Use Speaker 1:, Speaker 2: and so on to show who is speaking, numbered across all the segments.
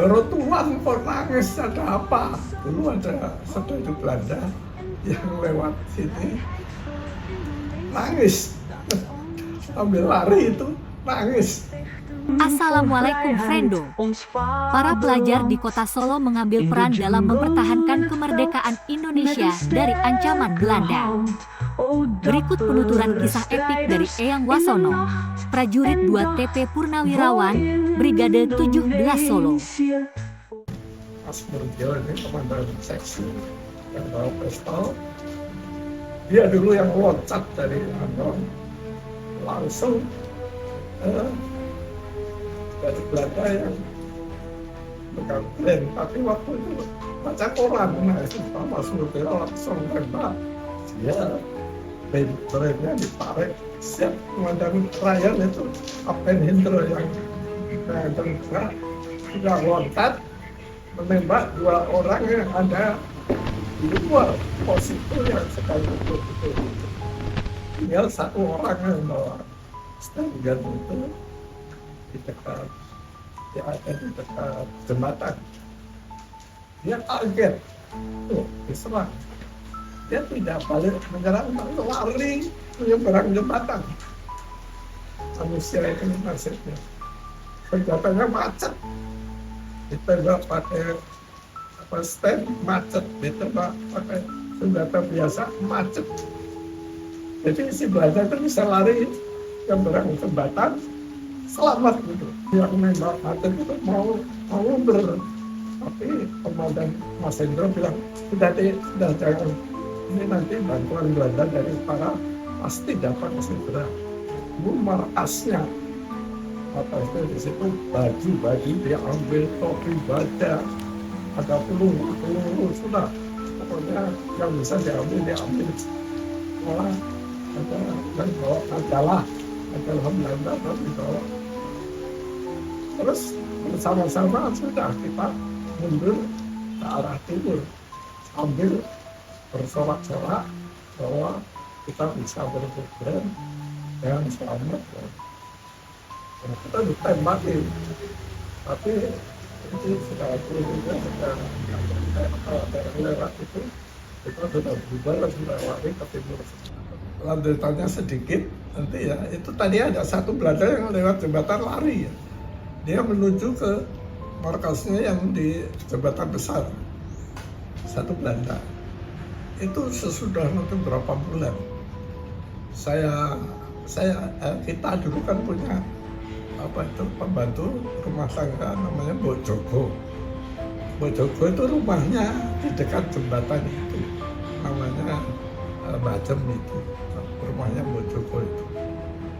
Speaker 1: Doro Tuan kok nangis, ada apa? Dulu ada saudara di Belanda yang lewat sini nangis, ambil lari itu nangis.
Speaker 2: Assalamualaikum Frendo. Para pelajar di kota Solo mengambil peran dalam mempertahankan kemerdekaan Indonesia dari ancaman Belanda. Berikut penuturan kisah epik dari Eyang Wasono, prajurit 2 TP Purnawirawan, Brigade 17 Solo.
Speaker 1: Mas Murgil ini komandan seksi yang bawa pistol. Dia dulu yang loncat dari Andong langsung dari Belanda yang pegang brand. Tapi waktu itu baca koran, nah itu Mas Murgil langsung tembak. Dia brandnya ditarik, siap komandan Ryan itu Kapten Hendro yang tengah sudah loncat menembak 2 orang yang ada di luar pos itu yang sedang itu. Tinggal 1 orang yang bawa stand gun itu di dekat, ya ada di dekat jembatan. Dia kaget, tuh diserang. Dia tidak balik menyerang, lari menyeberang jembatan. Manusia itu nasibnya. Senjatanya macet, ditembak pakai stand macet, ditembak pakai senjata biasa macet. Jadi si Belanda itu bisa lari nyeberang jembatan selamat gitu. Yang nembak macet itu mau tapi komandan Mas Hendro bilang sudah jangan, ini nanti bantuan Belanda dari para pasti dapat segera. Bu markasnya apa itu di situ baju dia ambil, topi baja, ada peluru sudah, pokoknya yang bisa diambil. Malah ada yang bawa majalah Belanda dibawa. Terus bersama-sama sudah kita mundur ke arah timur sambil bersorak-sorak bahwa kita bisa berperang dengan selamat. Kita ditembakin, tapi itu sudah lewat itu kita sudah bubar, sudah lari ke timur. Lanjutannya sedikit nanti ya, itu tadi ada 1 Belanda yang lewat jembatan lari ya. Dia menuju ke markasnya yang di jembatan besar, 1 Belanda. Itu sesudah nanti berapa bulan kita dulu kan punya apa itu pembantu rumah tangga namanya Mbok Joko. Mbok Joko itu rumahnya di dekat jembatan itu, namanya Bajem itu, rumahnya Mbok Joko itu.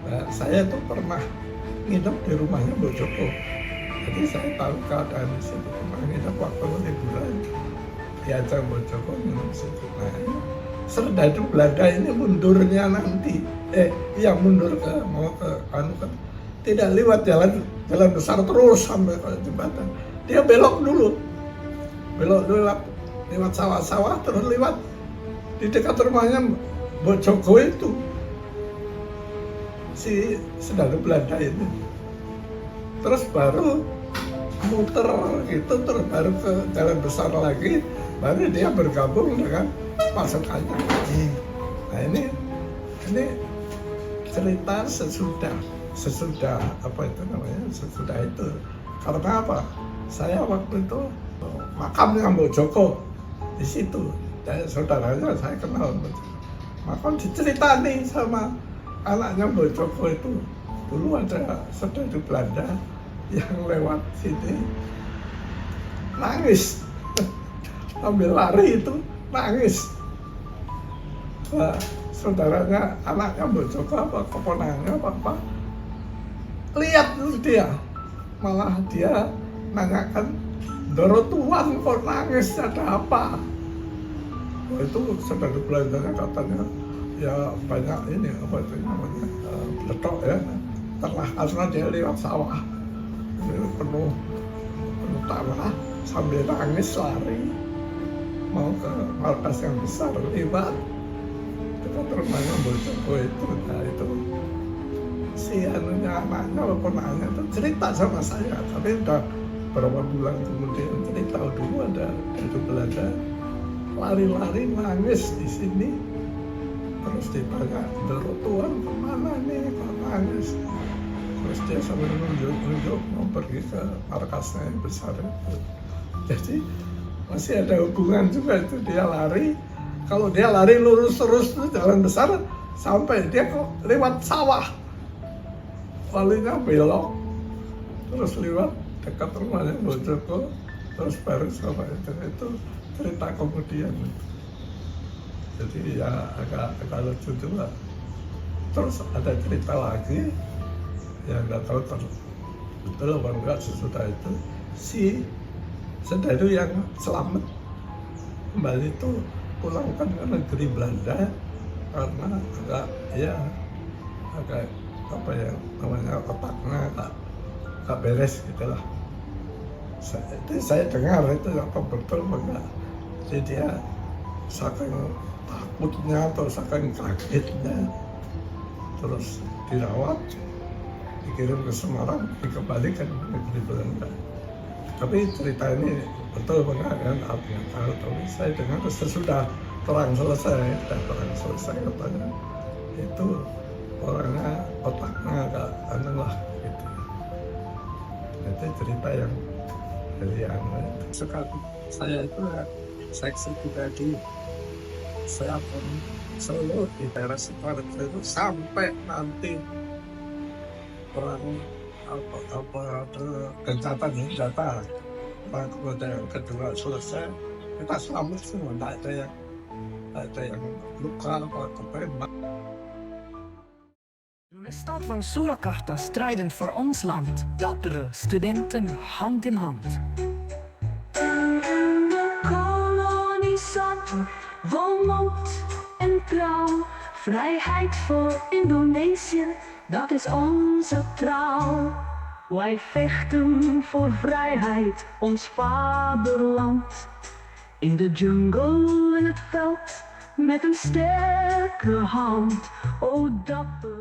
Speaker 1: Nah, saya tuh pernah nginep di rumahnya Mbok Joko, jadi saya tahu keadaan di situ. Pernah nginep waktu liburan diajak Mbok Joko nginep di situ. Nah, serdadu Belanda ini mundurnya nanti, mundur mau ke tidak lewat jalan besar terus sampai ke jembatan. Dia belok dulu lewat sawah-sawah, terus lewat di dekat rumahnya Mbok Joko itu, si serdadu Belanda ini. Terus baru muter gitu, terus baru ke jalan besar lagi, baru dia bergabung dengan pasukannya. Nah ini cerita sesudah apa itu namanya, sesudah itu. Karena apa? Saya waktu itu makamnya Mbok Joko di situ, dan saudaranya saya kenal. Maka diceritani sama anaknya Mbok Joko itu, dulu ada saudara di Belanda yang lewat sini nangis, ambil lari itu nangis. Nah, saudaranya anaknya Mbok Joko apa keponakannya apa lihat dulu, dia malah dia nanyakan, Doro Tuan kok nangis, ada apa? Itu saudara Belandanya katanya ya banyak ini apa itu namanya peletok ya, karena dia lewat sawah ini penuh tanah, sambil nangis lari mau ke markas yang besar, lewat dekat rumahnya Mbok Joko itu. Nah itu si anaknya itu cerita sama saya, tapi udah Beberapa bulan kemudian jadi tahu dulu ada hantu Belanda lari-lari nangis di sini. Terus ditanya, Tuhan kemana nih kok nangis? Terus dia sambil nunjuk-nunjuk mau pergi ke markasnya yang besar itu. Jadi masih ada hubungan juga itu, dia lari. Kalau dia lari lurus terus itu jalan besar sampai dia kok lewat sawah. Lalunya belok, terus lewat dekat rumahnya Joko, terus baru sampai itu cerita kemudian. Jadi ya agak lucu juga. Terus ada cerita lagi yang nggak tahu betul apa enggak sesudah itu, si Sedaru yang selamat kembali itu pulangkan ke negeri Belanda karena agak apa ya namanya otaknya agak beres gitulah. Saya dengar itu apa betul enggak. Jadi dia saking takutnya atau saking kagetnya terus dirawat, dikirim ke Semarang, dikembalikan ke negeri Belanda. Tapi cerita ini betul benar kan, artinya tahu. Tapi saya dengar sesudah perang selesai katanya itu orangnya otaknya agak aneh lah gitu. Itu cerita yang dari sekali saya itu seksi pribadi. Saya pun selalu di daerah Sidoarjo itu sampai nanti perang apa gencatan senjata perang yang kedua selesai, kita selamat semua, tidak ada yang luka atau apa.
Speaker 3: De stad van Surakarta strijden voor ons land, dappere studenten hand in hand. Kolonisator, vol moed en trouw, vrijheid voor Indonesië, dat is onze trouw. Wij vechten voor vrijheid, ons vaderland. In de jungle, in het veld, met een sterke hand, o dapper.